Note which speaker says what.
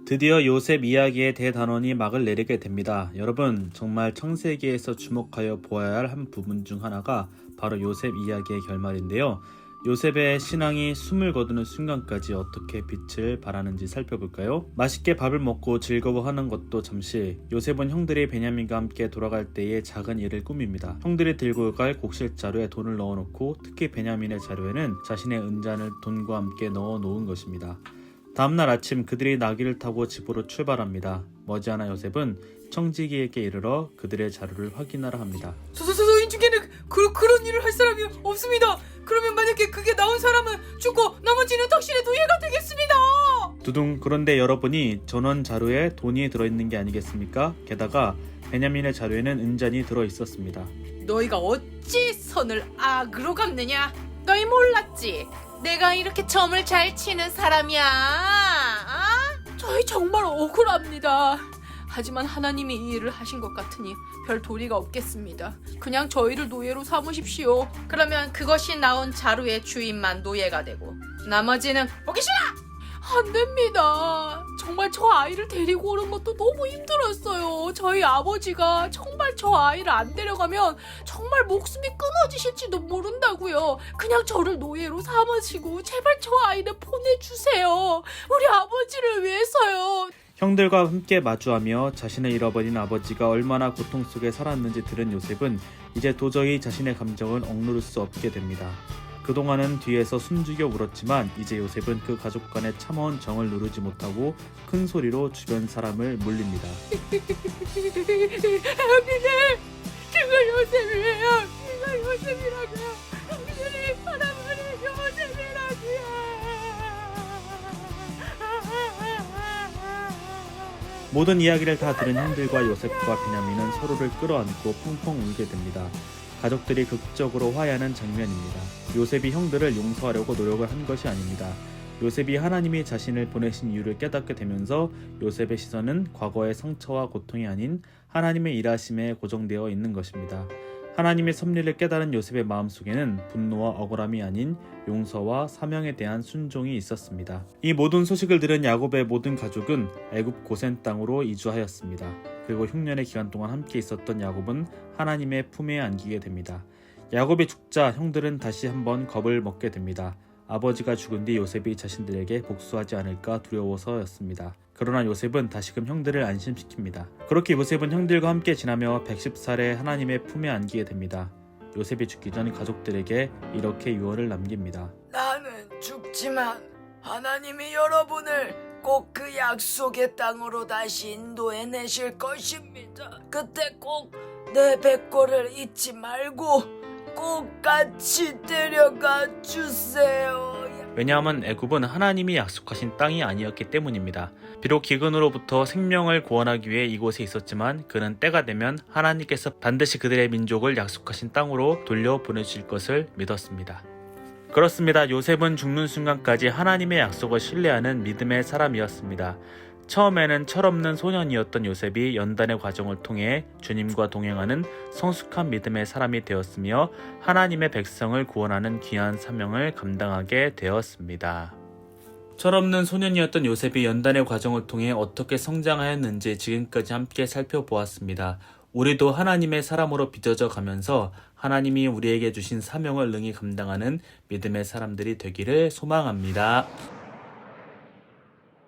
Speaker 1: 드디어 요셉 이야기의 대단원이 막을 내리게 됩니다. 여러분, 정말 창세기에서 주목하여 보아야 할 한 부분 중 하나가 바로 요셉 이야기의 결말인데요. 요셉의 신앙이 숨을 거두는 순간까지 어떻게 빛을 발하는지 살펴볼까요? 맛있게 밥을 먹고 즐거워하는 것도 잠시, 요셉은 형들이 베냐민과 함께 돌아갈 때의 작은 일을 꾸밉니다. 형들이 들고 갈 곡식 자루에 돈을 넣어놓고 특히 베냐민의 자루에는 자신의 은잔을 돈과 함께 넣어 놓은 것입니다. 다음날 아침 그들이 나귀를 타고 집으로 출발합니다. 머지않아 요셉은 청지기에게 이르러 그들의 자루를 확인하라 합니다.
Speaker 2: 이 중에는 그런 일을 할 사람이 없습니다. 그러면 만약에 그게 나온 사람은 죽고 나머지는 당신의 노예가 되겠습니다.
Speaker 1: 두둥. 그런데 여러분이 전원 자루에 돈이 들어있는 게 아니겠습니까? 게다가 베냐민의 자루에는 은잔이 들어있었습니다.
Speaker 2: 너희가 어찌 선을 악으로 갚느냐? 너희 몰랐지? 내가 이렇게 점을 잘 치는 사람이야. 저희 정말 억울합니다. 하지만 하나님이 이 일을 하신 것 같으니 별 도리가 없겠습니다. 그냥 저희를 노예로 삼으십시오. 그러면 그것이 나온 자루의 주인만 노예가 되고 나머지는 보기 싫어! 안 됩니다. 정말 저 아이를 데리고 오는 것도 너무 힘들었어요. 저희 아버지가 정말 저 아이를 안 데려가면 정말 목숨이 끊어지실지도 모른다고요. 그냥 저를 노예로 삼으시고 제발 저 아이를 보내주세요. 우리 아버지를 위해서요.
Speaker 1: 형들과 함께 마주하며 자신을 잃어버린 아버지가 얼마나 고통 속에 살았는지 들은 요셉은 이제 도저히 자신의 감정을 억누를 수 없게 됩니다. 그동안은 뒤에서 숨죽여 울었지만 이제 요셉은 그 가족 간의 참아온 정을 누르지 못하고 큰 소리로 주변 사람을 물립니다.
Speaker 2: 형님들! 제가 요셉이에요. 제가 요셉이라고요. 형님들이 바라보는 요셉이라고요.
Speaker 1: 모든 이야기를 다 들은 형들과 요셉과 베냐민은 서로를 끌어안고 펑펑 울게 됩니다. 가족들이 극적으로 화해하는 장면입니다. 요셉이 형들을 용서하려고 노력을 한 것이 아닙니다. 요셉이 하나님이 자신을 보내신 이유를 깨닫게 되면서 요셉의 시선은 과거의 상처와 고통이 아닌 하나님의 일하심에 고정되어 있는 것입니다. 하나님의 섭리를 깨달은 요셉의 마음속에는 분노와 억울함이 아닌 용서와 사명에 대한 순종이 있었습니다. 이 모든 소식을 들은 야곱의 모든 가족은 애굽 고센 땅으로 이주하였습니다. 그리고 흉년의 기간 동안 함께 있었던 야곱은 하나님의 품에 안기게 됩니다. 야곱이 죽자 형들은 다시 한번 겁을 먹게 됩니다. 아버지가 죽은 뒤 요셉이 자신들에게 복수하지 않을까 두려워서였습니다. 그러나 요셉은 다시금 형들을 안심시킵니다. 그렇게 요셉은 형들과 함께 지나며 110살에 하나님의 품에 안기게 됩니다. 요셉이 죽기 전 가족들에게 이렇게 유언을 남깁니다.
Speaker 3: 나는 죽지만 하나님이 여러분을 꼭 그 약속의 땅으로 다시 인도해내실 것입니다. 그때 꼭 내 백골을 잊지 말고 꼭 같이 데려가 주세요.
Speaker 1: 왜냐하면 애굽은 하나님이 약속하신 땅이 아니었기 때문입니다. 비록 기근으로부터 생명을 구원하기 위해 이곳에 있었지만 그는 때가 되면 하나님께서 반드시 그들의 민족을 약속하신 땅으로 돌려보내주실 것을 믿었습니다. 그렇습니다. 요셉은 죽는 순간까지 하나님의 약속을 신뢰하는 믿음의 사람이었습니다. 처음에는 철없는 소년이었던 요셉이 연단의 과정을 통해 주님과 동행하는 성숙한 믿음의 사람이 되었으며 하나님의 백성을 구원하는 귀한 사명을 감당하게 되었습니다. 철없는 소년이었던 요셉이 연단의 과정을 통해 어떻게 성장하였는지 지금까지 함께 살펴보았습니다. 우리도 하나님의 사람으로 빚어져 가면서 하나님이 우리에게 주신 사명을 능히 감당하는 믿음의 사람들이 되기를 소망합니다.